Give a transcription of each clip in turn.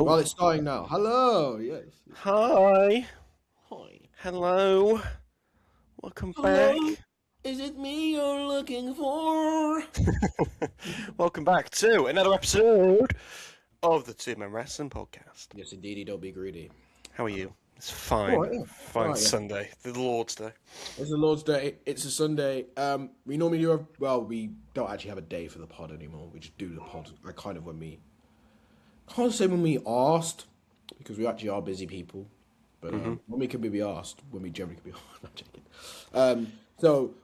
Well, it's starting now. Hello. Yes. Hi. Hi. Hello. Welcome Hello. back. Is it me you're looking for? Welcome back to another episode of the Two Men Wrestling Podcast. Yes, indeed. Don't be greedy. How are you? It's fine. All right, yeah. Fine All right, yeah. Sunday. The Lord's Day. It's the Lord's Day. It's a Sunday. We normally do we don't actually have a day for the pod anymore. We just do the pod. I can't say when we asked because we actually are busy people, but when we can be asked, when we generally can be asked. I'm joking. So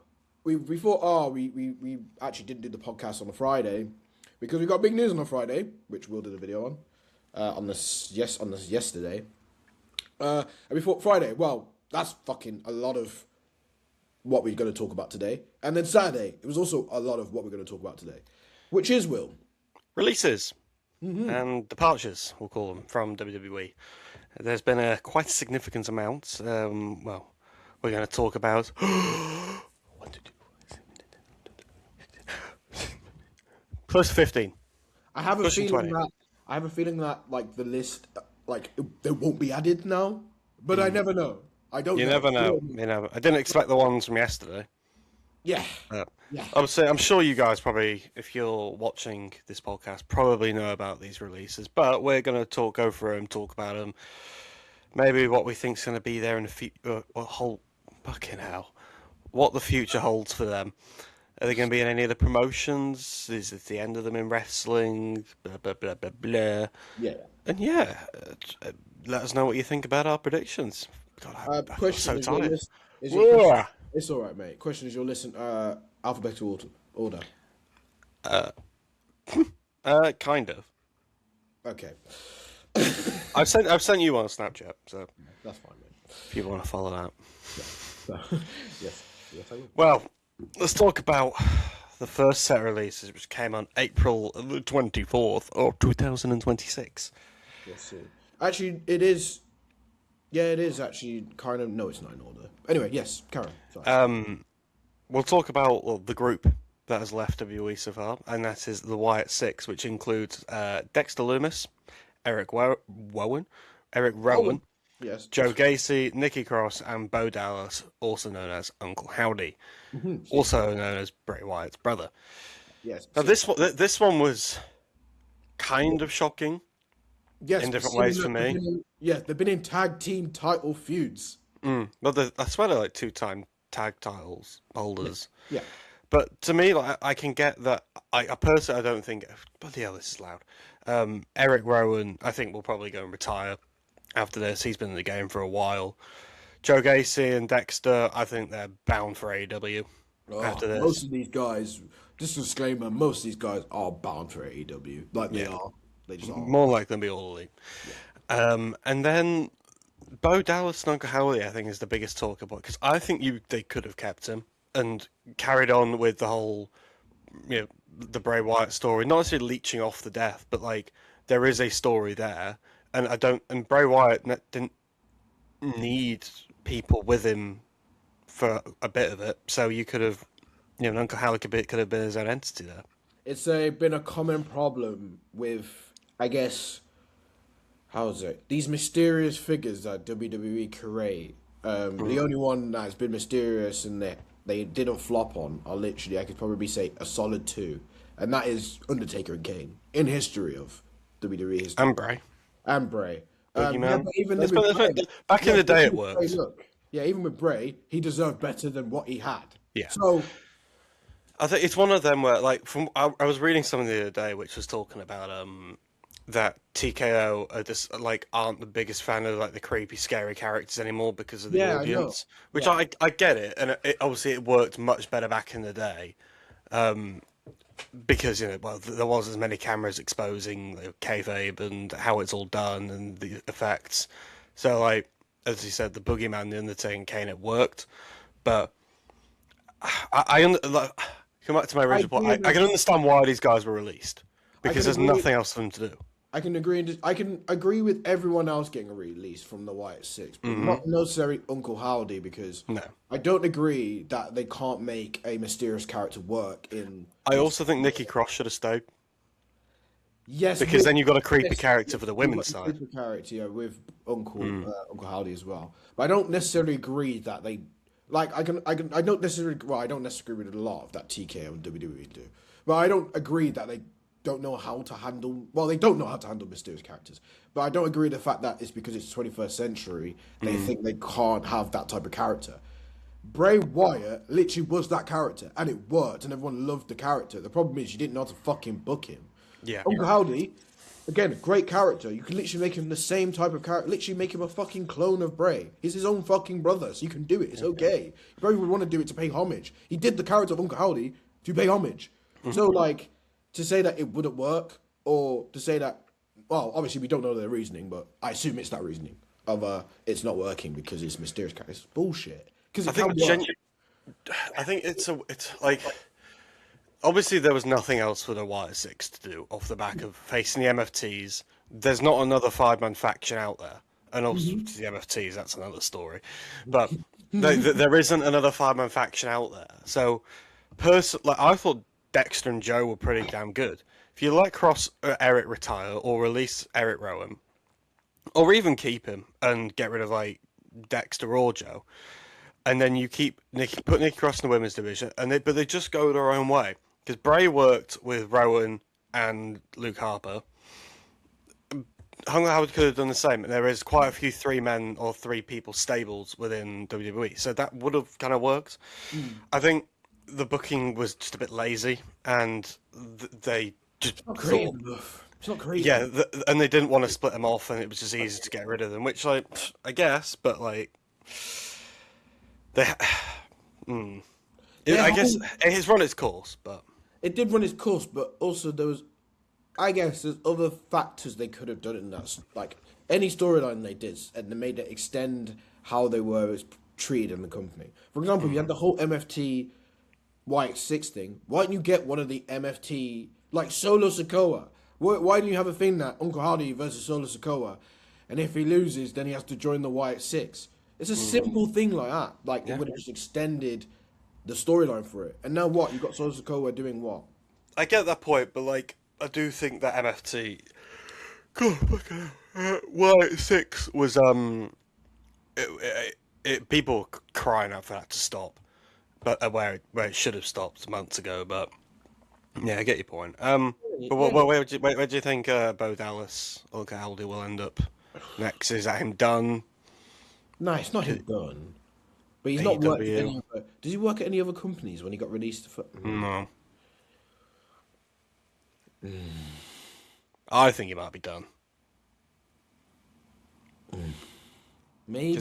we thought, we actually didn't do the podcast on a Friday because we got big news on a Friday, which Will did a video on this yesterday. And we thought Friday, well, that's fucking a lot of what we're going to talk about today. And then Saturday, it was also a lot of what we're going to talk about today, which is, Will. Releases and departures, we'll call them, from WWE. There's been a quite significant amount. We're going to talk about... Close to 15. I have a feeling that like the list, they won't be added now, but I never know. I don't. You know. never know. You never. I didn't expect the ones from yesterday. Yeah. Yeah. Obviously, I'm sure you guys probably, if you're watching this podcast, probably know about these releases. But we're going to go through them, talk about them. Maybe what we think's going to be there in the future. Fucking hell. What the future holds for them. Are they going to be in any of the promotions? Is it the end of them in wrestling? Blah, blah, blah, blah, blah. Yeah. And let us know what you think about our predictions. God, I'm so tired. It's all right, mate. Question is your alphabetical order. Kind of. Okay. I've sent you on Snapchat, so that's fine, mate. If you want to follow that. Yeah. Yes, I will. Well, let's talk about the first set of releases, which came on April 24th of 2026. Yes, sir. Actually, it is. Yeah, it is actually kind of. No, it's not in order. Anyway, yes, Karen. Sorry. We'll talk about the group that has left WWE so far, and that is the Wyatt Six, which includes Dexter Lumis, Erick Rowan, yes, Joe Gacy, Nikki Cross, and Bo Dallas, also known as Uncle Howdy, also known as Bray Wyatt's brother. Yes. Now this one was kind of shocking. Yes, in different ways for me. They've been in tag team title feuds. Well, I swear they're like 2-time tag titles holders. Yeah. But to me, like, I can get that. I personally, I don't think. Bloody hell, this is loud. Erick Rowan, I think, will probably go and retire after this. He's been in the game for a while. Joe Gacy and Dexter, I think they're bound for AEW after this. Most of these guys, just a disclaimer, most of these guys are bound for AEW. They are. They just are. More likely than be all elite. Yeah. And then Bo Dallas and Uncle Howdy, I think, is the biggest talker point, because I think they could have kept him and carried on with the whole, the Bray Wyatt story. Not necessarily leeching off the death, but like there is a story there, and Bray Wyatt didn't need people with him for a bit of it, so you could have, Uncle Howdy could have been his own entity there. It's been a common problem with, I guess, these mysterious figures that WWE create. The only one that's been mysterious and that they didn't flop on are literally, I could probably say, a solid 2. And that is Undertaker and Kane in history of WWE history. And Bray. Even back in the day, it worked. Even with Bray, he deserved better than what he had. Yeah. So I think it's one of them where, like, I was reading something the other day which was talking about that TKO are just aren't the biggest fan of like the creepy, scary characters anymore because of the audience. Which I get it, and obviously it worked much better back in the day, because there was as many cameras exposing kayfabe and how it's all done and the effects. So like as you said, the Boogeyman, the Undertaker, and Kane, it worked, but I come back to my original point. I can understand why these guys were released because there's nothing else for them to do. I can agree with everyone else getting released from the Wyatt Six, but not necessarily Uncle Howdy, because I don't agree that they can't make a mysterious character work in. I also think Nikki Cross should have stayed. Yes, Because then you've got a creepy yes, character for the you've women's got a side. creepy character, yeah, with Uncle Howdy as well. But I don't necessarily agree that they like. I don't necessarily. Well, I don't necessarily agree with a lot of that TK and WWE do. But I don't agree that they don't know how to handle. Well, they don't know how to handle mysterious characters. But I don't agree with the fact that it's because it's 21st century. They think they can't have that type of character. Bray Wyatt literally was that character, and it worked, and everyone loved the character. The problem is you didn't know how to fucking book him. Yeah. Uncle Howdy, again, great character. You can literally make him the same type of character. Literally make him a fucking clone of Bray. He's his own fucking brother, so you can do it. It's okay. Bray would want to do it to pay homage. He did the character of Uncle Howdy to pay homage. So, like, to say that it wouldn't work, or to say that, well, obviously we don't know their reasoning, but I assume it's that reasoning of it's not working because it's mysterious character. It's bullshit. Because I think it's like obviously there was nothing else for the Wyatt Six to do off the back of facing the MFTs. There's not another 5-man faction out there, and obviously the MFTs, that's another story. But there isn't another 5-man faction out there. So, like I thought Dexter and Joe were pretty damn good. If you let Cross or Eric retire or release Erick Rowan, or even keep him and get rid of like Dexter or Joe. And then you put Nikki Cross in the women's division, but they just go their own way. Because Bray worked with Rowan and Luke Harper. Howard could have done the same, and there is quite a few 3-men or 3-people stables within WWE, so that would have kind of worked. I think the booking was just a bit lazy, and they just not thought, creative enough. It's not creative. yeah, and they didn't want to split them off, and it was just easy to get rid of them, which, like, I guess, but like. I guess it's run its course, but It did run its course, but also there's other factors they could have done in that. Like, any storyline they did, and they made it extend how they were treated in the company. For example, you had the whole MFT White 6 thing. Why didn't you get one of the MFT, like Solo Sikoa? Why do you have a thing that Uncle Howdy versus Solo Sikoa, and if he loses, then he has to join the White 6? It's a simple thing like that. Like, it would have just extended the storyline for it. And now what? You've got Solo Sikoa doing what? I get that point, but like I do think that MFT, God, fucking White 6 was people crying out for that to stop, but where it should have stopped months ago. But yeah, I get your point. But where do you think Bo Dallas or Howdy will end up next? Is that him done? No, it's not him done. But he's not worked at any other... Does he work at any other companies when he got released? No. I think he might be done. Maybe.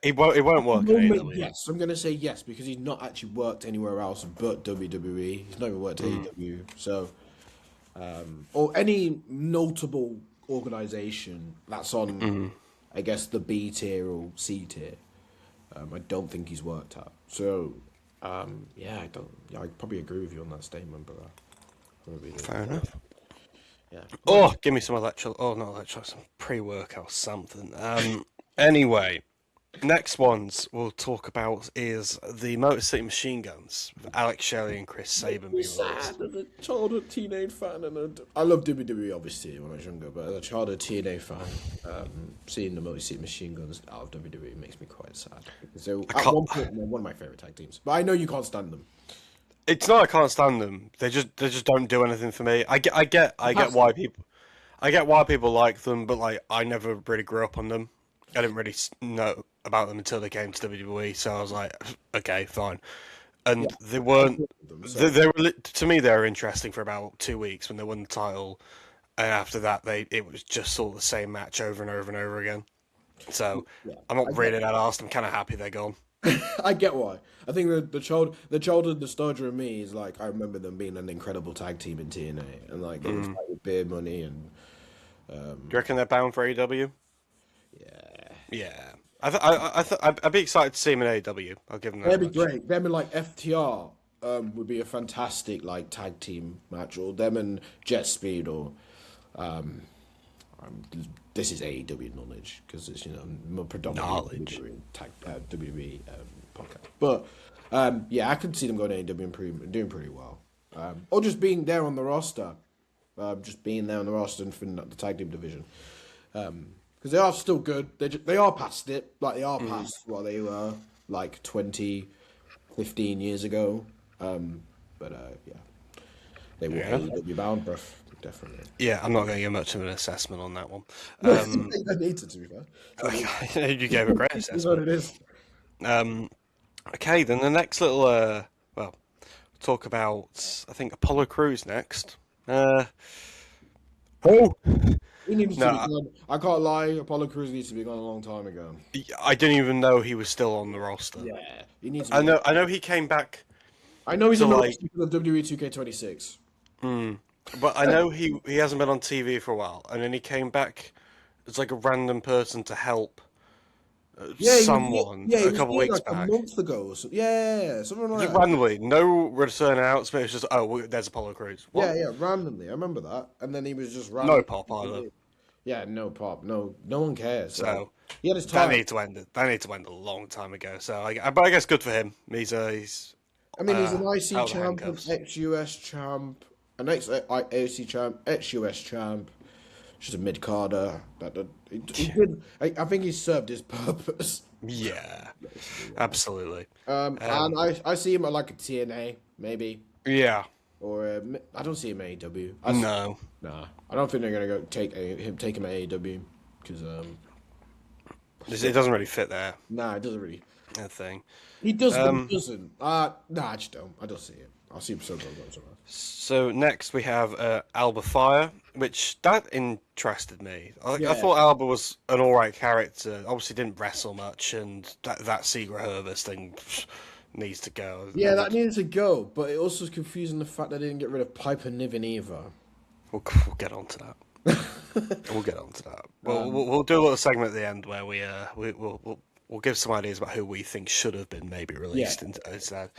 He won't work at AEW. Yes, I'm going to say yes, because he's not actually worked anywhere else but WWE. He's not even worked at AEW. So, or any notable organisation that's on... I guess the B tier or C tier. I don't think he's worked at. So, yeah, I probably agree with you on that statement, but fair enough. Yeah. Oh, give me some electro. Oh, not electro. Some pre-workout something. Anyway, next ones we'll talk about is the Motor City Machine Guns with Alex Shelley and Chris Sabin being released. As a childhood teenage fan, and I love WWE obviously when I was younger, but as a childhood teenage fan, seeing the Motor City Machine Guns out of WWE makes me quite sad. So at one point, they're one of my favorite tag teams, but I know you can't stand them. It's not I can't stand them. They just don't do anything for me. I get why people like them, but like I never really grew up on them. I didn't really know about them until they came to WWE, so I was like, okay, fine. And they weren't. They were to me. They were interesting for about 2 weeks when they won the title, and after that, it was just sort of the same match over and over and over again. So I'm not really that arsed. I'm kind of happy they're gone. I get why. I think the childhood nostalgia of me is like I remember them being an incredible tag team in TNA, and like it was like with Beer Money and. Do you reckon they're bound for AEW? Yeah. I'd be excited to see them in AEW. I'll give them that. That'd be great. Them and like FTR would be a fantastic like tag team match, or them and Jet Speed, or this is AEW knowledge because it's more predominantly WWE podcast. But yeah, I could see them going to AEW and doing pretty well, or just being there on the roster. just being there on the roster and for the tag team division. Because they are still good. They are past it. Like, they are past what they were, like, 20, 15 years ago. Yeah. They will AEW bound, bruv. Definitely. Yeah, I'm not going to give much of an assessment on that one. I need to be fair. You gave a great That's assessment. what it is. Okay, then the next little, talk about, I think, Apollo Crews next. He needs to be gone. I can't lie, Apollo Crews needs to be gone a long time ago. I didn't even know he was still on the roster. Yeah, he needs to be I know he came back. I know he's on the like- roster for the WWE 2K26. But I know he hasn't been on TV for a while, and then he came back as like a random person to help someone a couple weeks like back. A month ago. So, something like Just that. randomly, no return announcement. It's just there's Apollo Crews. What? Yeah, randomly. I remember that, and then he was just No randomly. pop either. Yeah, no pop. No one cares. So he had his that time. need to end. That need to end a long time ago. So but I guess good for him. He's he's an IC out of champ, an handcuffs. ex-US champ, an ex-AOC champ, ex-US champ. She's a mid-carder. He did. I think he served his purpose. Yeah, absolutely. And I see him at like a TNA, maybe. Yeah. Or I don't see him at AEW. No. Nah, I don't think they're gonna go take him at AEW because It doesn't really fit there. nah, it doesn't really. That thing. He does, but he doesn't. Nah, I just don't. I don't see it. I'll see him somewhere. So next we have Alba Fire, which that interested me. I thought Alba was an alright character. Obviously didn't wrestle much, and that Secret Service thing needs to go. Yeah, that needed to go, but it also is confusing the fact that they didn't get rid of Piper Niven either. We'll get on to that. We'll get on to that. We'll do a little segment at the end where we'll give some ideas about who we think should have been maybe released instead.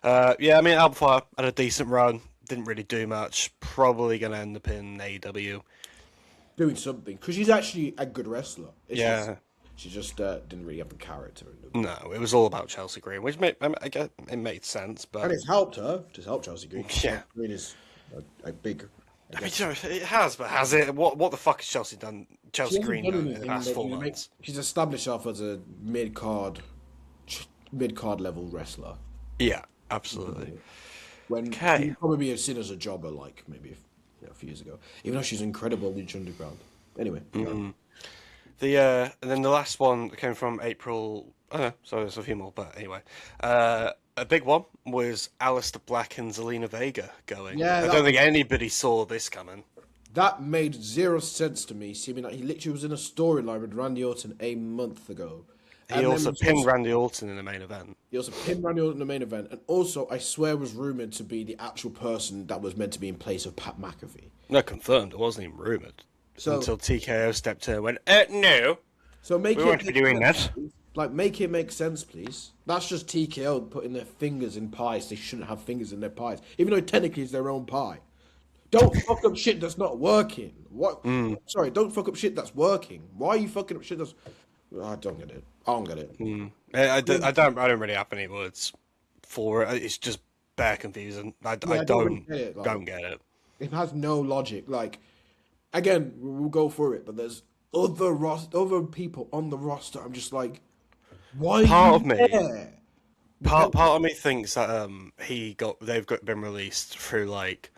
I mean, Alba Fire had a decent run. Didn't really do much. Probably going to end up in AEW. Doing something, because she's actually a good wrestler. She just didn't really have the character. No, it was all about Chelsea Green, which I guess it made sense. But And it's helped her. Just helped Chelsea Green. Yeah. Green is a big... I mean, it has, but has it? What the fuck has Chelsea done? Chelsea Green done in the past 4 months? She's established herself as a mid-card level wrestler. Yeah, absolutely. When she'd probably be seen as a jobber, like maybe a few years ago. Even though she's incredible in Lucha Underground. Anyway. And then the last one that came from April. Oh no, sorry, there's a few more, but anyway. A big one was Aleister Black and Zelina Vega going. Yeah, I don't think anybody saw this coming. That made zero sense to me, seeming like he literally was in a storyline with Randy Orton a month ago. He also pinned Randy Orton in the main event. He also pinned Randy Orton in the main event, and also, I swear, was rumoured to be the actual person that was meant to be in place of Pat McAfee. No, confirmed. It wasn't even rumoured. Until TKO stepped in and went, no. So make We it won't be doing that. Like, make it make sense, please. That's just TKO putting their fingers in pies. They shouldn't have fingers in their pies, even though technically it's their own pie. Don't fuck up shit that's not working. What? Sorry, don't fuck up shit that's working. Why are you fucking up shit that's... I don't get it. I don't get it. I don't really have any words for it. It's just bare confusing. I don't get it. Don't get it. It has no logic. Like, again, we'll go through it, but there's other people on the roster. I'm just like, why? Part of me thinks that they've been released through like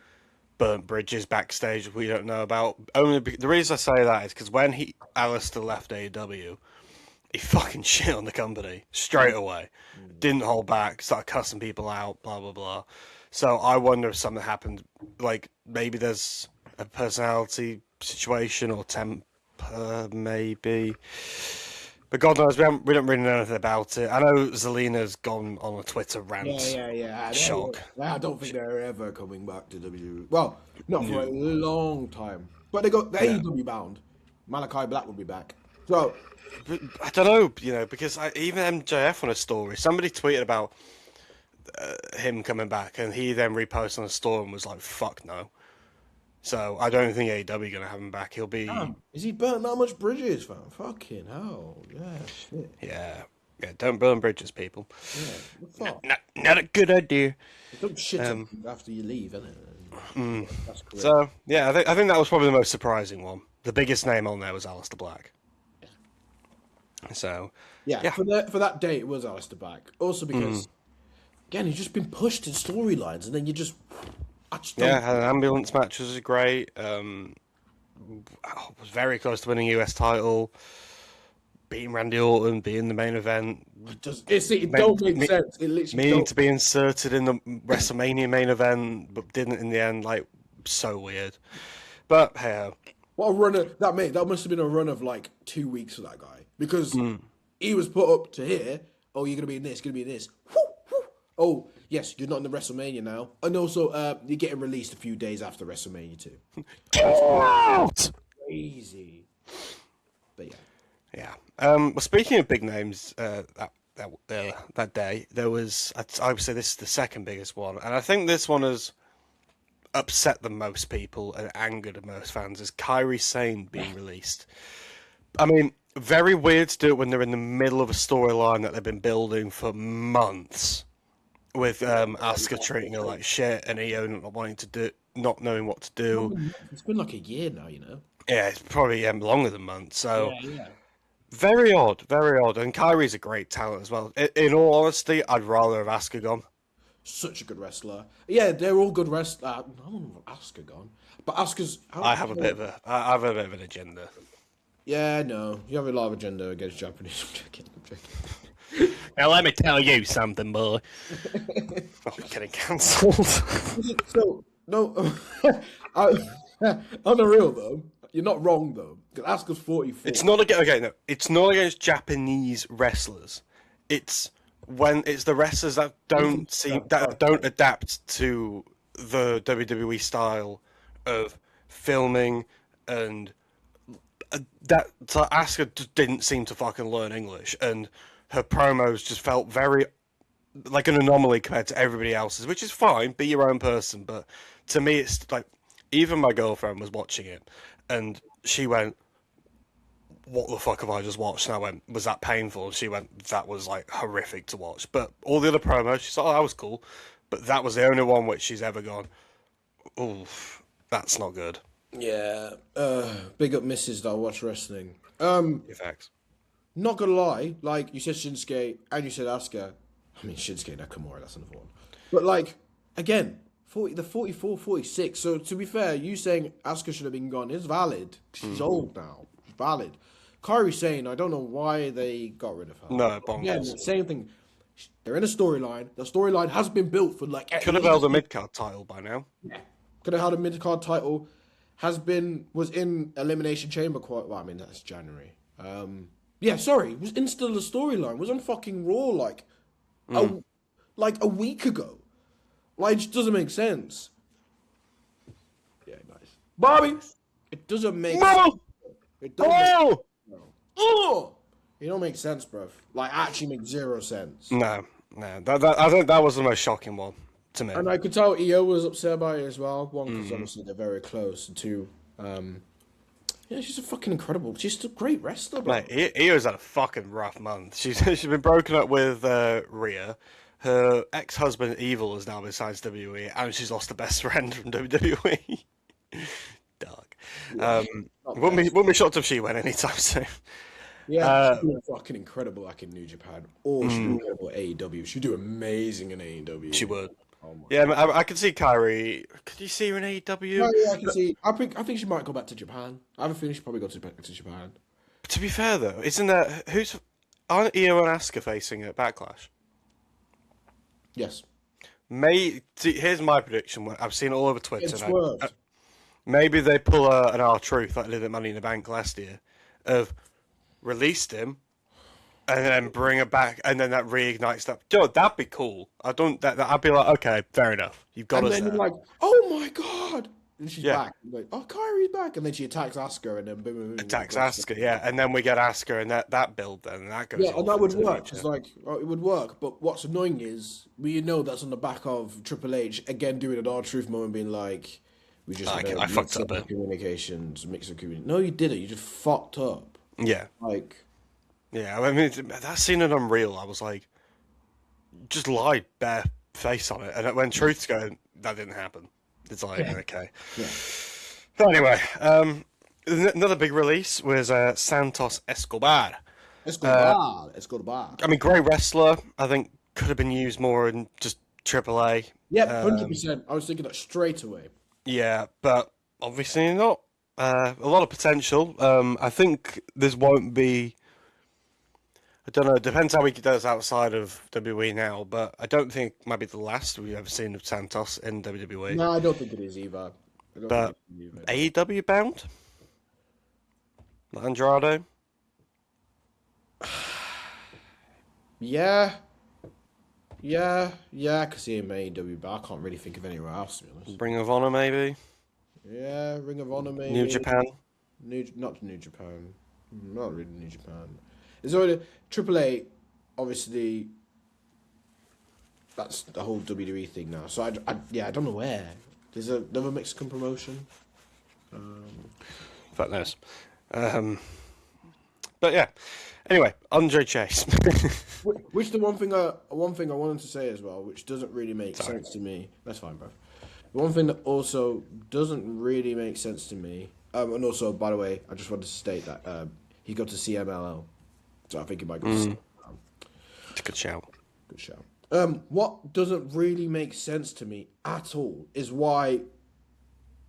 burnt bridges backstage we don't know about. The reason I say that is because when Aleister left AEW, he fucking shit on the company straight away. Didn't hold back, started cussing people out, blah blah blah. So I wonder if something happened, like maybe there's a personality situation or temper, maybe. But God knows, we don't really know anything about it. I know Zelina's gone on a Twitter rant. Yeah. Shock. I don't think they're ever coming back to WWE. Well, not for a long time. But they got the AEW bound. Malachi Black will be back. So I don't know, because even MJF on a story, somebody tweeted about him coming back, and he then reposted on a story and was like, "Fuck no." So I don't think AEW are gonna have him back. He'll be. Is he burnt that much bridges, fam? Fucking hell, yeah, shit. Yeah, Yeah, don't burn bridges, people. Yeah, what the fuck? Not a good idea. Don't shit on you after you leave, innit? That's correct. So yeah, I think that was probably the most surprising one. The biggest name on there was Aleister Black. So Yeah, for that day it was Aleister Black. Also because again he's just been pushed in storylines, and then you just had an ambulance match was great. Was very close to winning US title, beating Randy Orton, being the main event. It don't make sense. It literally meaning to be inserted in the WrestleMania main event, but didn't in the end. Like, so weird. But hey, what a run of that, mate. That must have been a run of like 2 weeks for that guy, because he was put up to here. Oh, you're gonna be in this. Gonna be in this. Woo, woo. Oh, yes, you're not in the WrestleMania now, and also you're getting released a few days after WrestleMania too. out! Crazy. But yeah. Well, speaking of big names, that day there was. I would say this is the second biggest one, and I think this one has upset the most people and angered the most fans. Is Kairi Sane being released? I mean, very weird to do it when they're in the middle of a storyline that they've been building for months, with Asuka treating her like shit and Io not knowing what to do. It's been like a year now, you know. Yeah, it's probably longer than months. So. Yeah. Very odd, very odd. And Kairi's a great talent as well. In all honesty, I'd rather have Asuka gone. Such a good wrestler. Yeah, they're all good wrestlers. I don't want Asuka gone, but Asuka's. I have a bit of an agenda. Yeah, no, you have a lot of agenda against Japanese. I'm joking. Now let me tell you something, boy. I'm getting cancelled. So no, on the real though, you're not wrong though. Because Asuka's 44. It's not It's not against Japanese wrestlers. It's when it's the wrestlers that don't adapt to the WWE style of filming, and that so Asuka just didn't seem to fucking learn English, and her promos just felt very like an anomaly compared to everybody else's, which is fine. Be your own person, but to me, it's like even my girlfriend was watching it, and she went, "What the fuck have I just watched?" And I went, "Was that painful?" And she went, "That was like horrific to watch." But all the other promos, she said, "Oh, that was cool," but that was the only one which she's ever gone, "Oof, that's not good." Yeah. Big up misses that I watch wrestling. Effects. Not gonna lie, like you said Shinsuke and you said Asuka. I mean Shinsuke Nakamura, that's another one. But like again, 44, 46. So to be fair, you saying Asuka should have been gone is valid. She's old now. It's valid. Kairi Sane, I don't know why they got rid of her. No, bonkers. Yeah, same thing. They're in a storyline. The storyline has been built for like. Could have held a mid-card title by now. Yeah. Could have held a mid-card title. Was in Elimination Chamber quite. Well, I mean that's January. Yeah, sorry, was in still the storyline. Was on fucking Raw like a week ago. Like, it just doesn't make sense. Yeah, nice. Bobby! It doesn't make sense. It doesn't it don't make sense, bruv. Like, actually makes zero sense. No. I think that was the most shocking one to me. And I could tell Io was upset by it as well. One, because obviously they're very close. And two, yeah, she's a fucking incredible. She's a great wrestler, bro. Mate, Io's had a fucking rough month. She's been broken up with Rhea. Her ex-husband Evil has now been signed to WWE, and she's lost the best friend from WWE. Dark. Yeah, wouldn't be shocked if she went anytime soon. Yeah, she's doing fucking incredible like in New Japan. Or she'd do incredible at AEW. She'd do amazing in AEW. She would. Oh yeah, I can see Kairi. Could you see her in AEW? Yeah, I can see. I think she might go back to Japan. I have a feeling she'll probably go back to Japan. To be fair though, aren't Io and Asuka facing at Backlash? Yes. Here's my prediction. I've seen it all over Twitter. Maybe they pull an R-Truth like they did at Money in the Bank last year, of released him, and then bring it back, and then that reignites that. Dude, that'd be cool. I'd be like, okay, fair enough. You've got us there. And then you're like, oh my god! And she's back. You're like, oh, Kairi's back. And then she attacks Asuka, and then boom. Attacks Asuka, yeah. And then we get Asuka, and that build then, and that goes. Yeah, and that would work. It's like, it would work. But what's annoying is, we know that's on the back of Triple H, again, doing an R-Truth moment, being like, we just I fucked up communications, mix of communications. No, you didn't. You just fucked up. Yeah. Like, Yeah, I mean, that scene in Unreal, I was like, just lied bare face on it. And when Truth's going, that didn't happen. It's like, Yeah. okay. Yeah. But anyway, another big release was Santos Escobar. Escobar. I mean, great wrestler. I think could have been used more in just AAA. Yep, 100%. I was thinking that straight away. Yeah, but obviously not. A lot of potential. I think this won't be. I don't know. It depends how he does outside of WWE now, but I don't think it might be the last we've ever seen of Santos in WWE. No, I don't think it is either. I don't But think it is either. AEW bound? Like Andrade? Yeah. I could see him in AEW, but I can't really think of anywhere else, to be honest. Ring of Honor, maybe? Yeah, Ring of Honor, maybe. New Japan? Not New Japan. Not really New Japan. It's already AAA, obviously. That's the whole WWE thing now. So I don't know where. There's another Mexican promotion. Fuck knows. But yeah. Anyway, Andre Chase. Which the one thing I wanted to say as well, which doesn't really make sense to me. That's fine, bro. The one thing that also doesn't really make sense to me, and also, by the way, I just wanted to state that he got to CMLL, so I think he might go to CMLL. It's a good shout. Good shout. What doesn't really make sense to me at all is why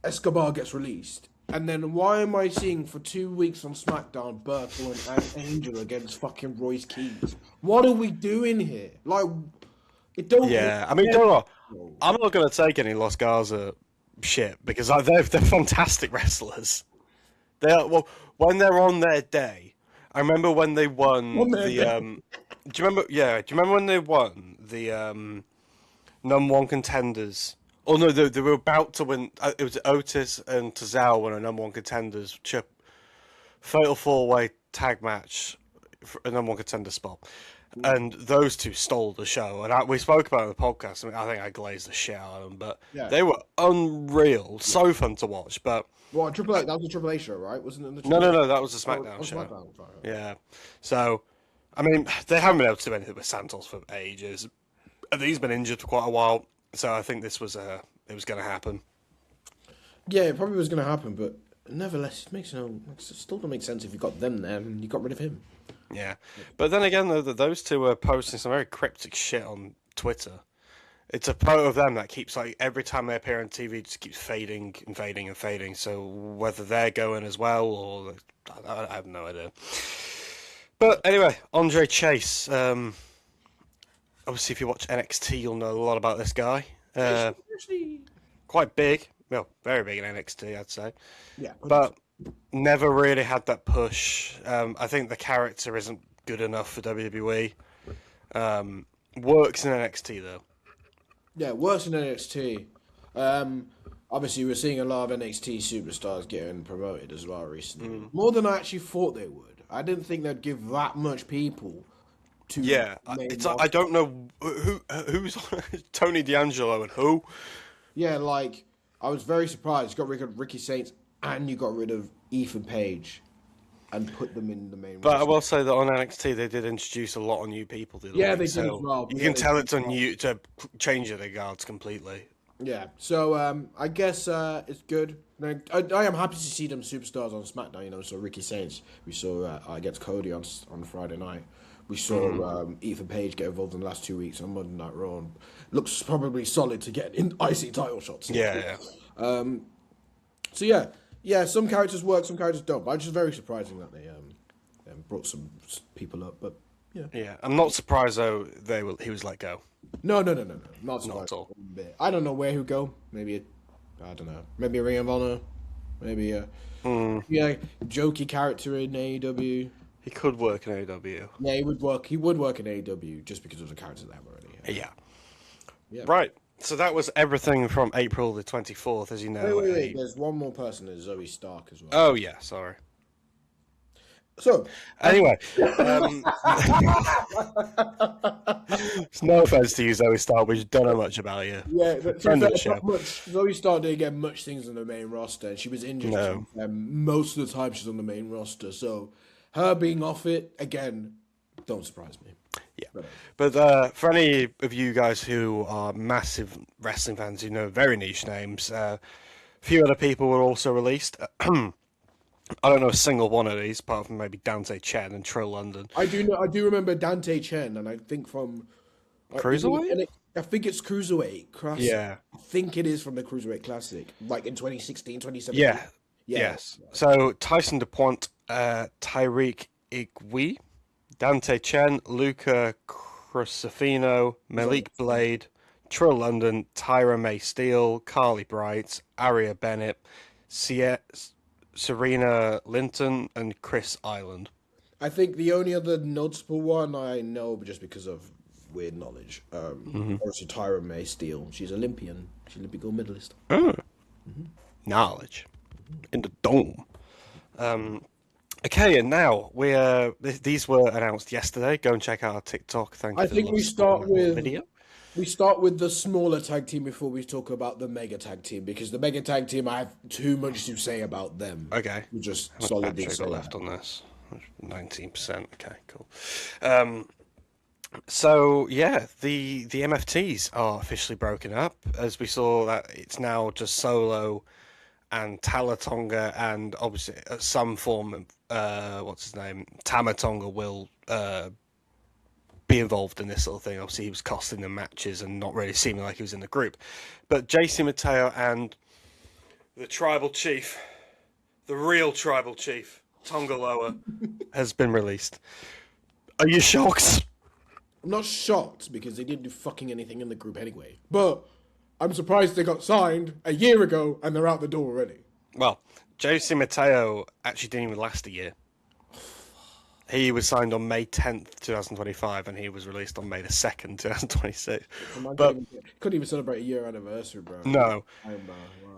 Escobar gets released. And then why am I seeing for 2 weeks on SmackDown Berkel and Angel against fucking Royce Keys? What are we doing here? Like, it don't. Yeah, I mean, don't know. I'm not going to take any Los Garza shit because they're fantastic wrestlers. They are, well, when they're on their day. I remember when they won the. Do you remember? Yeah, do you remember when they won the number one contenders? Oh no, they were about to win. It was Otis and Tozawa won a number one contenders fatal 4-way tag match for a number one contender spot, and those two stole the show. And we spoke about it in the podcast. I mean, I think I glazed the shit out of them, but they were unreal, so fun to watch. But well, Triple A, that was a Triple A show, right? Wasn't it? No, that was a SmackDown show. SmackDown, sorry. Yeah, so I mean, they haven't been able to do anything with Santos for ages. And he's been injured for quite a while. So I think this was it was going to happen. Yeah, it probably was going to happen, but nevertheless, it still don't make sense if you got them there and you got rid of him. Yeah, but then again, though, those two are posting some very cryptic shit on Twitter. It's a photo of them that keeps like every time they appear on TV, just keeps fading and fading and fading. So whether they're going as well or I have no idea. But anyway, Andre Chase. Obviously, if you watch NXT, you'll know a lot about this guy. Quite big. Well, very big in NXT, I'd say. Yeah. But never really had that push. I think the character isn't good enough for WWE. Works in NXT, though. Yeah, works in NXT. Obviously, we're seeing a lot of NXT superstars getting promoted as well recently. More than I actually thought they would. I didn't think they'd give that much people to. Yeah, I don't know who's Tony D'Angelo and who. Yeah, like I was very surprised. You got rid of Ricky Saints and you got rid of Ethan Page, and put them in the main. But I will say that on NXT they did introduce a lot of new people. They did as well. You can tell it's to change the guards completely. Yeah, so I guess it's good. I am happy to see them superstars on SmackDown. You know, so Ricky Saints, we saw against Cody on Friday night. We saw Ethan Page get involved in the last 2 weeks on Monday Night Raw. Looks probably solid to get in IC title shots. Yeah. So yeah, some characters work, some characters don't. But I'm just very surprising that they brought some people up. But yeah. Yeah, I'm not surprised though. He was let go. No, not at all. I don't know where he'll go. Maybe I don't know. Maybe a Ring of Honor. Maybe a jokey character in AEW. He could work in AEW. Yeah, he would work. He would work in AEW just because of the characters they have already. Yeah. Right. So that was everything from April the 24th, as you know. Wait. There's one more person. There's Zoey Stark as well. Oh yeah, sorry. So anyway, it's no offense to you, Zoey Stark. We don't know much about you. Yeah, not much. Zoey Stark didn't get much things on the main roster, and she was injured. No. Most of the time, she's on the main roster. So her being off it again, don't surprise me. Yeah, but for any of you guys who are massive wrestling fans, you know very niche names. A few other people were also released. I don't know a single one of these, apart from maybe Dante Chen and Trill London. I do remember Dante Chen, and I think from Cruiserweight. I think it's Cruiserweight Classic. Yeah, I think it is from the Cruiserweight Classic, like in 2016, 2017. yeah, yes. So Tyson DuPont, Tyreek Igwe, Dante Chen, Luca Crusifino, Malik Blade, Trill London, Tyra May Steele, Carly Bright, Aria Bennett, Serena Linton, and Chris Island. I think the only other notable one I know, just because of weird knowledge, obviously Tyra May Steele. She's Olympian. She's Olympic gold medalist. Knowledge in the dome. Okay, and now these were announced yesterday. Go and check out our TikTok. Thank you. I think we start with video. We start with the smaller tag team before we talk about the mega tag team, because the mega tag team, I have too much to say about them. Okay. We just solidly left on this. 19%. Okay, cool. So yeah, the MFTs are officially broken up, as we saw that it's now just Solo and Talatonga, and obviously some form of what's his name, Tama Tonga will be involved in this sort of thing. Obviously, he was costing them matches and not really seeming like he was in the group. But JC Mateo and the tribal chief, the real tribal chief, Tonga Loa, has been released. Are you shocked? I'm not shocked, because they didn't do fucking anything in the group anyway. But I'm surprised they got signed a year ago and they're out the door already. Well, JC Mateo actually didn't even last a year. He was signed on May 10th, 2025, and he was released on May the 2nd, 2026. But couldn't even celebrate a year anniversary, bro. No. Wow.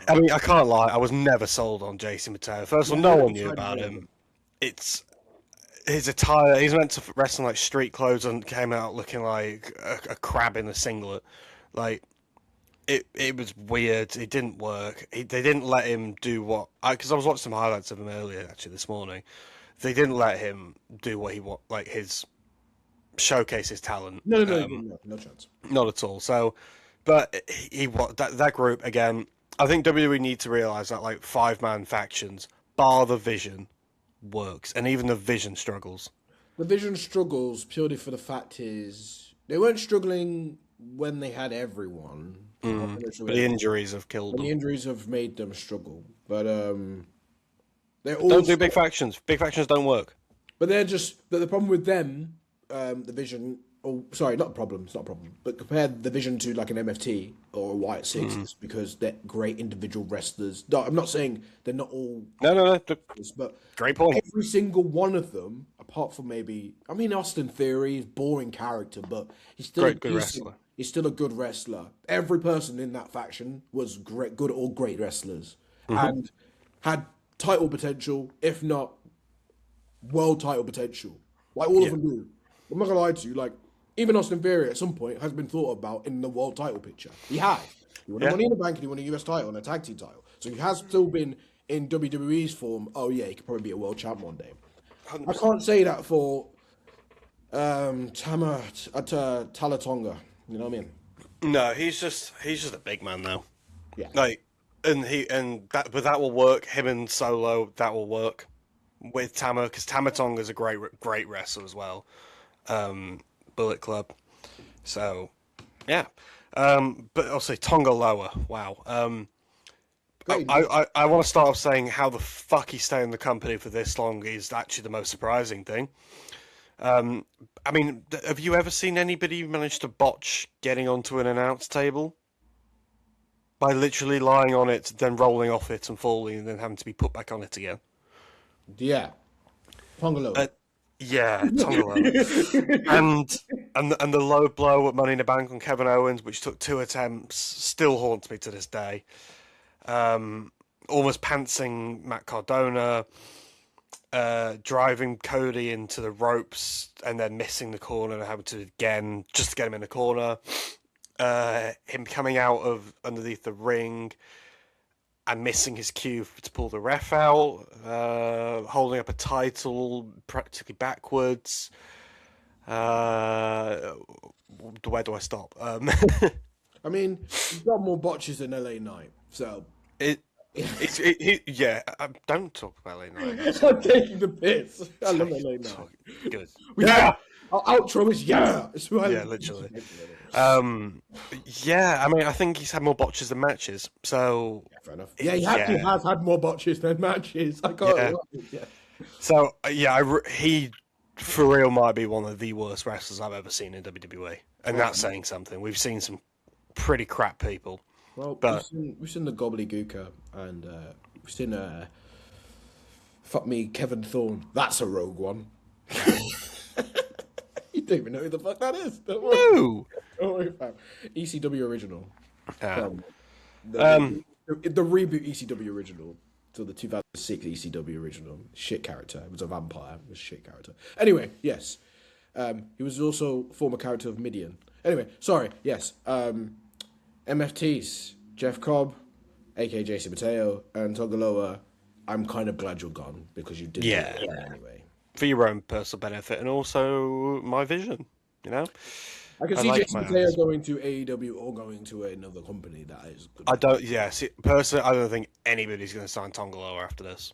I mean, I can't lie. I was never sold on JC Mateo. First of all, no one knew about him. It's his attire. He's meant to wrestle in like street clothes and came out looking like a crab in a singlet. Like, it was weird. It didn't work. They didn't let him do what... Because I was watching some highlights of him earlier, actually, this morning. They didn't let him do what he want, like his showcase his talent. No chance. Not at all. So, but that group again. I think WWE need to realize that like 5-man factions, bar the Vision, works, and even the Vision struggles. The Vision struggles purely for the fact is they weren't struggling when they had everyone. But the injuries have killed them. The injuries have made them struggle, but don't do big factions. Big factions don't work. But they're just the problem with them. The Vision. Oh, sorry, not a problem. It's not a problem. But compare the Vision to like an MFT or a Wyatt Six, because they're great individual wrestlers. No, I'm not saying they're not all. No. But great point. Every single one of them, apart from maybe, I mean, Austin Theory is boring character, but he's still good wrestler. He's still a good wrestler. Every person in that faction was good or great wrestlers, and had title potential, if not world title potential. Like all of them do. I'm not gonna lie to you. Like even Austin Theory at some point has been thought about in the world title picture. He had. He won Money in the Bank and he won a US title and a tag team title. So he has still been in WWE's form. Oh yeah, he could probably be a world champ one day. 100%. I can't say that for Talatonga. You know what I mean? No, he's just a big man now. Yeah. Like, but that will work. Him and Solo, that will work with Tama, because Tama Tonga's a great wrestler as well. Bullet Club. So, yeah. But also Tonga Loa. Wow. I want to start off saying how the fuck he stayed in the company for this long is actually the most surprising thing. I mean, have you ever seen anybody manage to botch getting onto an announce table? By literally lying on it, then rolling off it and falling, and then having to be put back on it again. Yeah. Tonga Loa. Yeah, Tonga Loa. and the low blow at Money in the Bank on Kevin Owens, which took 2 attempts, still haunts me to this day. Almost pantsing Matt Cardona, driving Cody into the ropes and then missing the corner and having to again just to get him in the corner. Him coming out of underneath the ring and missing his cue to pull the ref out, holding up a title practically backwards. Where do I stop? I mean, he's got more botches than LA Knight, so. Yeah, don't talk about LA Knight. I'm taking the piss. I love LA Knight. Good. Yeah! Our outro is yeah! Yeah, literally. Yeah, I mean, I think he's had more botches than matches, so... Yeah, fair enough. Yeah, he has had more botches than matches. I can't yeah. So, he, for real, might be one of the worst wrestlers I've ever seen in WWE. And that's saying something. We've seen some pretty crap people. Well, but we've seen the gobbledygooker, and we've seen fuck me, Kevin Thorne. That's a rogue one. You don't even know who the fuck that is. Don't worry. No. Don't worry about ECW original. The reboot ECW original. So the 2006 ECW original. Shit character. It was a vampire. It was a shit character. Anyway, yes. He was also former character of Midian. Anyway, sorry. Yes. MFTs, Jeff Cobb, aka Jason Mateo, and Tonga Loa. I'm kind of glad you're gone because you did it anyway. For your own personal benefit and also my vision, you know? I can see Jason Mateo going to AEW or going to another company that is good. Personally, I don't think anybody's going to sign Tonga Loa after this.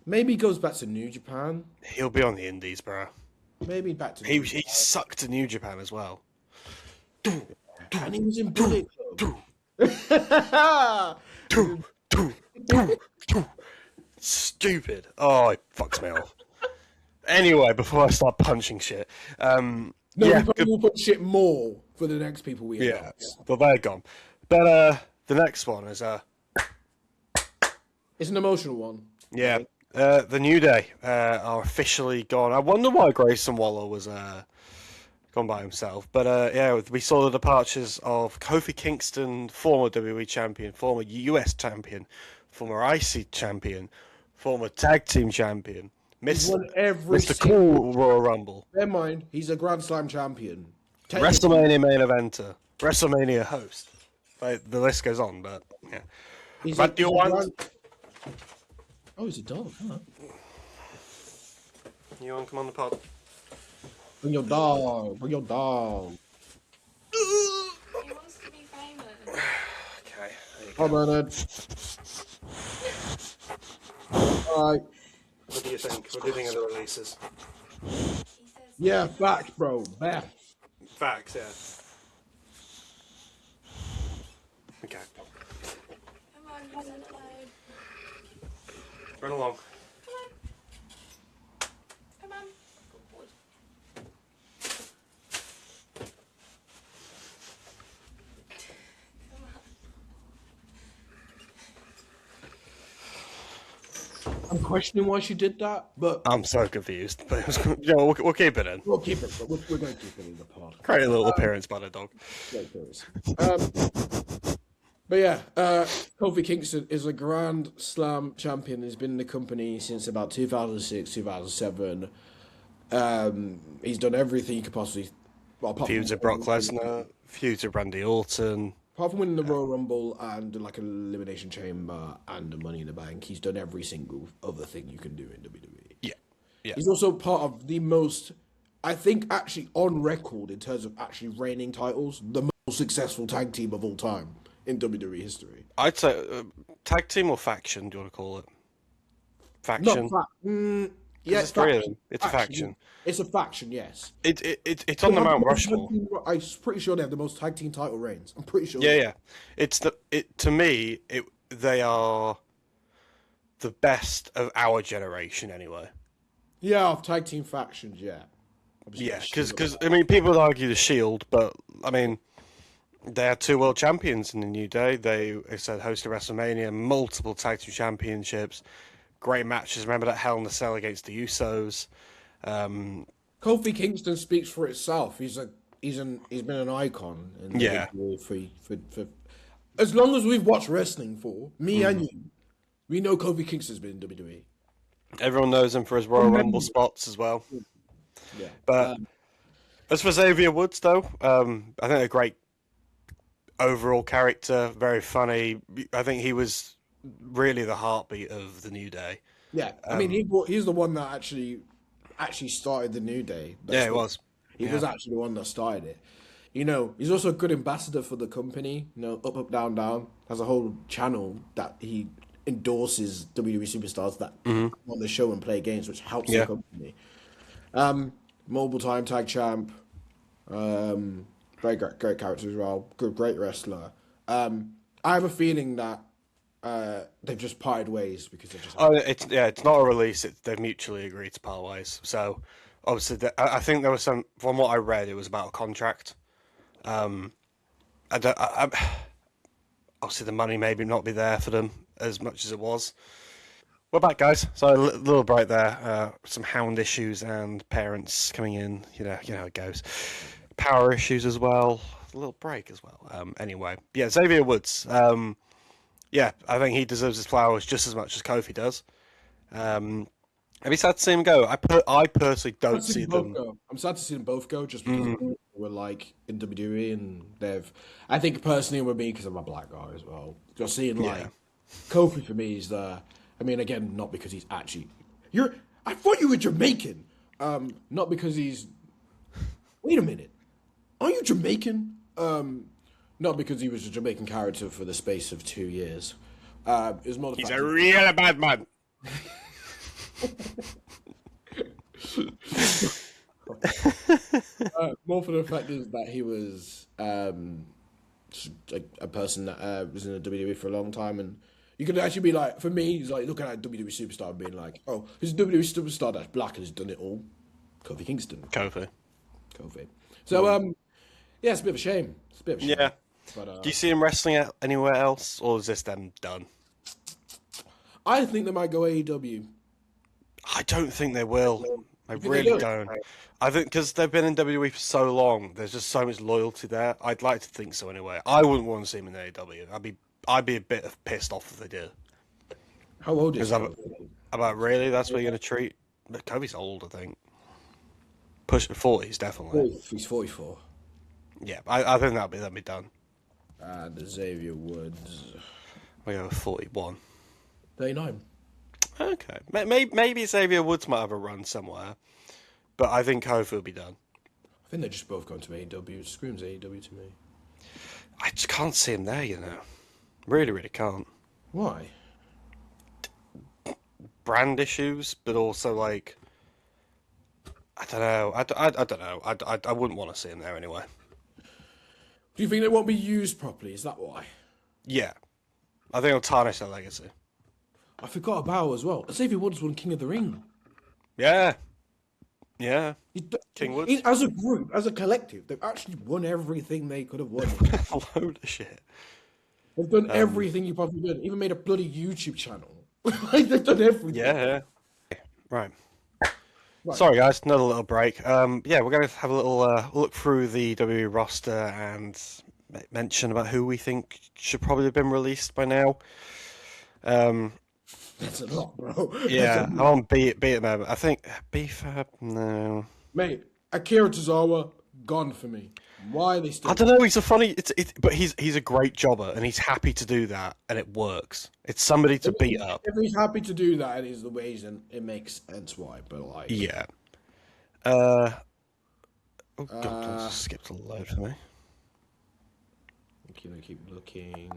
Maybe he goes back to New Japan. He'll be on the Indies, bro. Maybe back to New Japan. He sucked to New Japan as well. And he was in Bullet Club. Stupid. Oh, it fucks me off. Anyway, before I start punching shit. We'll put shit more for the next people we announce. But they're gone. But the next one is it's an emotional one. Yeah. The New Day are officially gone. I wonder why Grayson Waller was gone by himself. But we saw the departures of Kofi Kingston, former WWE champion, former US champion, former IC champion, former tag team champion, Mr. Cool Royal Rumble. Never mind, he's a Grand Slam champion. WrestleMania main eventer, WrestleMania host. The list goes on, but yeah. Oh, he's a dog, huh? You want to come on the pod? Bring your dog. Bring your dog. He wants to be famous. Okay. Hi, Bernard. Alright. What do you think? What do you think of the releases? Yeah, facts, bro. Back. Facts, yeah. Okay. Come on, run alone. Run along. Come on. I'm questioning why she did that, but I'm so confused. But it was, we'll keep it in. we'll keep it. We're going to keep it in the pod. Great little appearance by the dog. But yeah, Kofi Kingston is a Grand Slam champion. He's been in the company since about 2006, 2007. He's done everything he could possibly. Feuds with Brock Lesnar, feuds with Randy Orton. Apart from winning the Royal Rumble and like an Elimination Chamber and the Money in the Bank, he's done every single other thing you can do in WWE. Yeah. He's also part of the most, I think, actually on record in terms of actually reigning titles, the most successful tag team of all time in WWE history. I'd say tag team or faction, do you want to call it? Faction? Yeah, it's three of them. It's a faction. It's a faction, yes. It's on the Mount Rushmore. I'm pretty sure they have the most tag team title reigns. I'm pretty sure. Yeah. To me, they are the best of our generation, anyway. Yeah, of tag team factions, yeah. Yeah, because I mean, people would argue the Shield, but I mean, they had two world champions in the New Day. They said hosted WrestleMania, multiple tag team championships, great matches. Remember that Hell in a Cell against the Usos. Kofi Kingston speaks for itself. He's been an icon. For as long as we've watched wrestling for me and you, we know Kofi Kingston's been in WWE. Everyone knows him for his Royal Rumble spots as well. Yeah, but as for Xavier Woods, though, I think a great overall character, very funny. I think he was really the heartbeat of the New Day. Yeah, I mean, he's the one that actually started the New Day. Yeah, it was. He was actually the one that started it. He's also a good ambassador for the company. Up, up, down, down. Has a whole channel that he endorses WWE superstars that on the show and play games, which helps the company. Multiple time tag champ. Very great character as well. Great wrestler. I have a feeling that they've just parted ways because they just. It's not a release. They've mutually agreed to part ways. So obviously, I think there was some. From what I read, it was about a contract. Obviously, the money maybe not be there for them as much as it was. We're back, guys. So a little break there. Some hound issues and parents coming in. You know how it goes. Power issues as well. A little break as well. Anyway, yeah, Xavier Woods. Yeah, I think he deserves his flowers just as much as Kofi does. Have you sad to see him go? I personally don't see them. I'm sad to see them both go just because we're like in WWE and I think personally with me because I'm a black guy as well. Just seeing like Kofi for me is I mean, again, not because he's actually. I thought you were Jamaican. Not because he's. Wait a minute. Are you Jamaican? Not because he was a Jamaican character for the space of 2 years. It's more the He's fact a real bad man. More for the fact is that he was a person that was in the WWE for a long time, and you could actually be like, for me, he's like looking at a WWE superstar and being like, oh, he's a WWE superstar that's black and has done it all. Kofi Kingston. Kofi. So yeah, it's a bit of a shame. Yeah. But, do you see him wrestling anywhere else, or is this them done? I think they might go AEW. I don't think they will. I really don't. I think because they've been in WWE for so long, there's just so much loyalty there. I'd like to think so anyway. I wouldn't want to see him in AEW. I'd be a bit pissed off if they did. How old is he? About really? That's what you're going to treat? But Kobe's old, I think. Pushing 40s, definitely. He's 44. Yeah, I think that'll be done. And Xavier Woods. We go 41. 39. Okay. Maybe Xavier Woods might have a run somewhere, but I think Kofi will be done. I think they're just both going to AEW. It screams AEW to me. I just can't see him there, Really, really can't. Why? Brand issues, but also like, I don't know. I don't know. I wouldn't want to see him there anyway. Do you think they won't be used properly? Is that why? Yeah. I think it'll tarnish their legacy. I forgot about as well. Xavier Woods won King of the Ring. Yeah. Yeah. King Woods. As a group, as a collective, they've actually won everything they could have won. A load of shit. They've done everything you probably did. Even made a bloody YouTube channel. Like, they've done everything. Yeah. Right. Sorry, guys. Another little break. Yeah, we're going to have a little look through the WWE roster and mention about who we think should probably have been released by now. That's a lot, bro. Yeah, I'm on B at the moment. I think B-Fab, no. Mate, Akira Tozawa, gone for me. Why are they still... I don't know, he's a funny... but he's a great jobber, and he's happy to do that, and it works. It's somebody to beat up. If he's happy to do that, it is the ways, and it makes sense why, but like... Yeah. Oh, God, that skipped a load for me. Keep looking...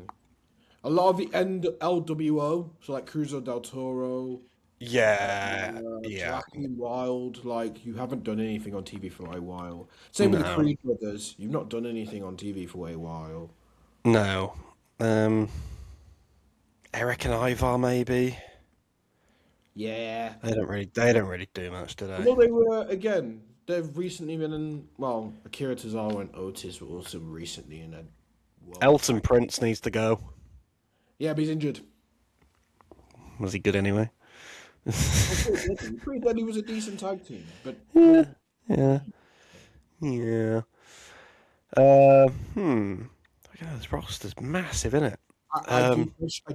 A lot of the LWO, so like Cruiser del Toro, yeah, Joaquin Wild, like you haven't done anything on TV for a while. Same with the Creed brothers, you've not done anything on TV for a while. No, Eric and Ivar maybe. Yeah, they don't really do much, do they? Well, they were again. They've recently been in. Well, Akira Tozawa and Otis were also recently in a. Elton Prince needs to go. Yeah, but he's injured. Was he good anyway? Pretty dead. He was a decent tag team, but yeah. Look at this roster's massive, isn't it? I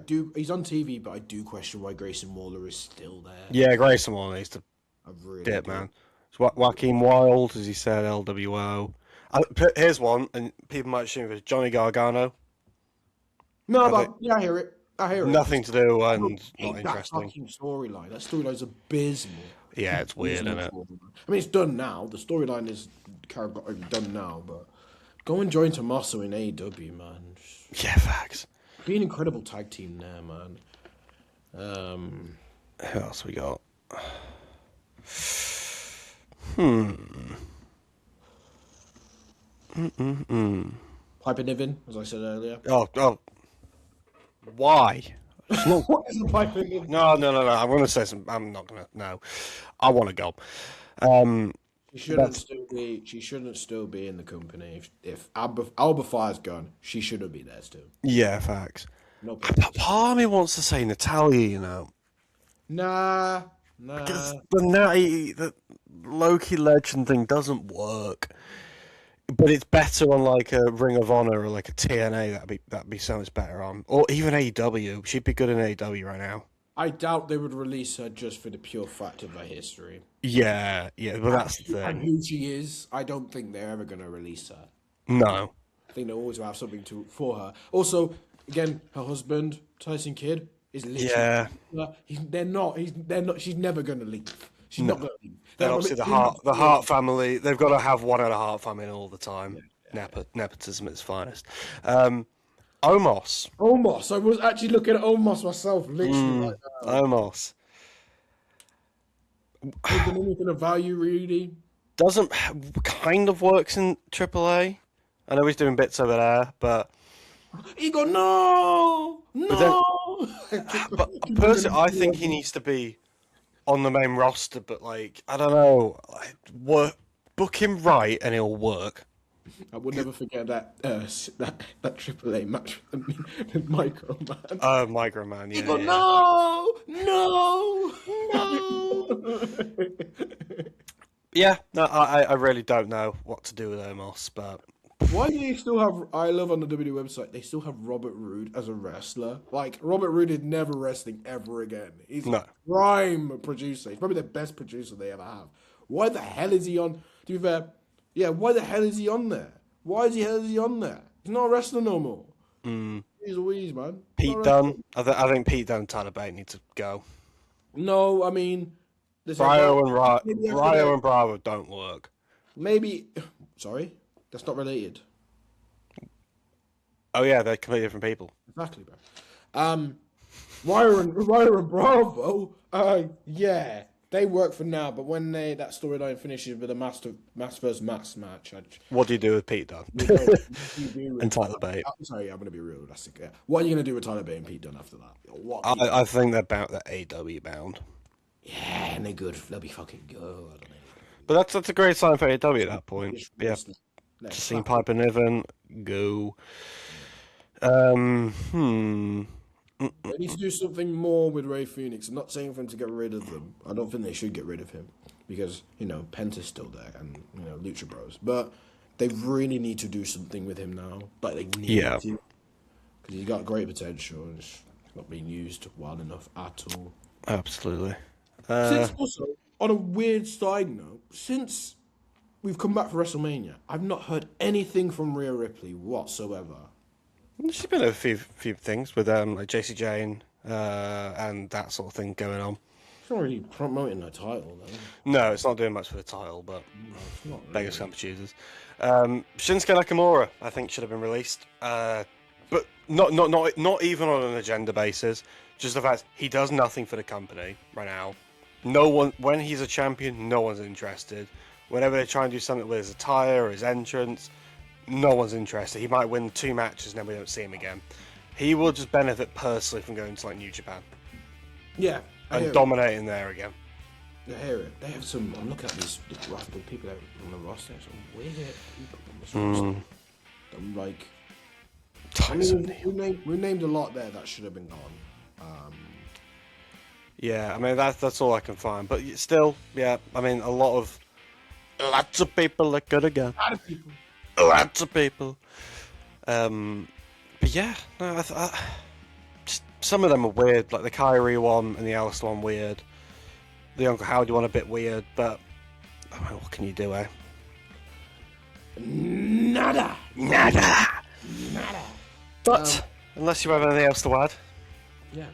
do. He's on TV, but I do question why Grayson Waller is still there. Yeah, Grayson Waller needs to dip, man. So Joaquin Wild, as he said, LWO. Here's one, and people might assume it's Johnny Gargano. No, but yeah, I hear it. I hear it. Nothing to do I and don't not hate that interesting. fucking storyline. That storyline's abysmal. Yeah, it's weird, isn't it? I mean, it's done now. The storyline is kind of done now, but go and join Tommaso in AEW, man. Yeah, facts. Be an incredible tag team there, man. Who else we got? Piper Niven, as I said earlier. Oh. Why? What is a Piper Niven? No. I'm going to say some. I'm not going to. No. I want to go. She shouldn't still be in the company. If Alba Fire's gone, she shouldn't be there still. Yeah, facts. No But part of me wants to say Natalia, you know. Nah. Because the Loki legend thing doesn't work. But it's better on like a Ring of Honor or like a TNA. That'd be so much better on. Or even AEW. She'd be good in AEW right now. I doubt they would release her just for the pure fact of her history. Yeah, but that's the And thing. who she is, I don't think they're ever going to release her. No. I think they always will have something for her. Also, again, her husband, Tyson Kidd, is literally... Yeah. They're not. She's never going to leave. She's not going to leave. And obviously the Hart family, they've got to have one of the Hart family all the time. Nepotism at its finest. Omos. I was actually looking at Omos myself, literally like that. Omos. Taking anything of value, really. Doesn't kind of works in AAA. I know he's doing bits over there, but He go, no. but personally, I think he needs to be on the main roster. But like, I don't know, book him right and he'll work. I will never forget that AAA match with Micro Man. Micro Man, yeah. He go, no. Yeah, no, I really don't know what to do with Omos, but Why do you still have? I love on the WWE website. They still have Robert Roode as a wrestler. Like Robert Roode is never wrestling ever again. He's a prime producer. He's probably the best producer they ever have. Why the hell is he on? To be fair, yeah. Why the hell is he on there? Why is he on there? He's not a wrestler no more. He's a wheeze, man. Pete Dunne. I think Pete Dunne and Tyler Bate need to go. No, I mean, Bryo and Bravo don't work. Maybe. Sorry, that's not related. Oh yeah, they're completely different people. Exactly, bro. Wire and Bravo, yeah, they work for now. But when that storyline finishes with a mass versus mass match, what do you do with Pete Dunne and Tyler Bate? I'm sorry, I'm gonna be real. That's what are you gonna do with Tyler Bate and Pete Dunne after that? I think they're AEW bound. Yeah, and they're good. They'll be fucking good. I don't know. But that's a great sign for AEW at that point. Yeah, just seeing Piper Niven go. They need to do something more with Rey Fenix. I'm not saying for him to get rid of them. I don't think they should get rid of him because Penta's still there and Lucha Bros. But they really need to do something with him now. Like they need to, because he's got great potential and it's not being used well enough at all. Absolutely. Since also, on a weird side note, since we've come back for WrestleMania, I've not heard anything from Rhea Ripley whatsoever. There's been a few things with like JC Jane and that sort of thing going on. It's not really promoting her title, though. No, it's not doing much for the title, but It's not really. beggars can't be choosers. Shinsuke Nakamura, I think, should have been released, but not even on an agenda basis. Just the fact he does nothing for the company right now. No one, when he's a champion, no one's interested. Whenever they try and do something with his attire or his entrance, no one's interested. He might win 2 matches and then we don't see him again. He will just benefit personally from going to like New Japan. Yeah. And dominating there again. I hear it. They have some. I'm looking at the people that are on the roster. Some weird people on this roster. I'm like. We named a lot there that should have been gone. Yeah, I mean that's all I can find. But still, yeah, I mean lots of people that could have gone. Lots of people. But yeah, no, just, some of them are weird. Like the Kairi one and the Aleister one, weird. The Uncle Howdy one a bit weird, but I mean, what can you do, eh? Nada. But unless you have anything else to add. Yeah.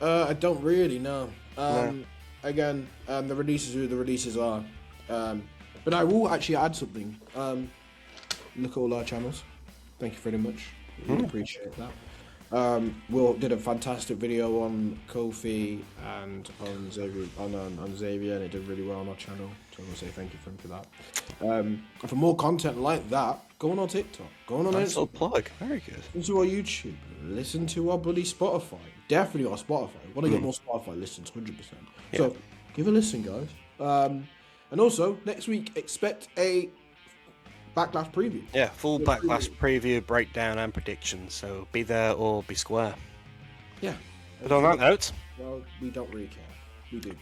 I don't really know. No. Again, the releases are who the releases are. But I will actually add something. Look at all our channels. Thank you very much. Really appreciate that. Will did a fantastic video on Kofi and on Xavier, on Xavier, and it did really well on our channel. So I want to say thank you for him for that. And for more content like that, go on our TikTok, go on Nice little Instagram, plug. Very good. listen to our YouTube, listen to our bloody Spotify. Definitely our Spotify. Want to get more Spotify listens, 100%. Yeah. So give a listen, guys. And also next week expect a Backlash preview. Yeah, full Backlash preview, breakdown, and predictions. So be there or be square. Yeah. But on that note, Well, we don't really care. We do.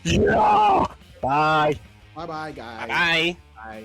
yeah. Bye. Bye bye, guys. Bye. Bye.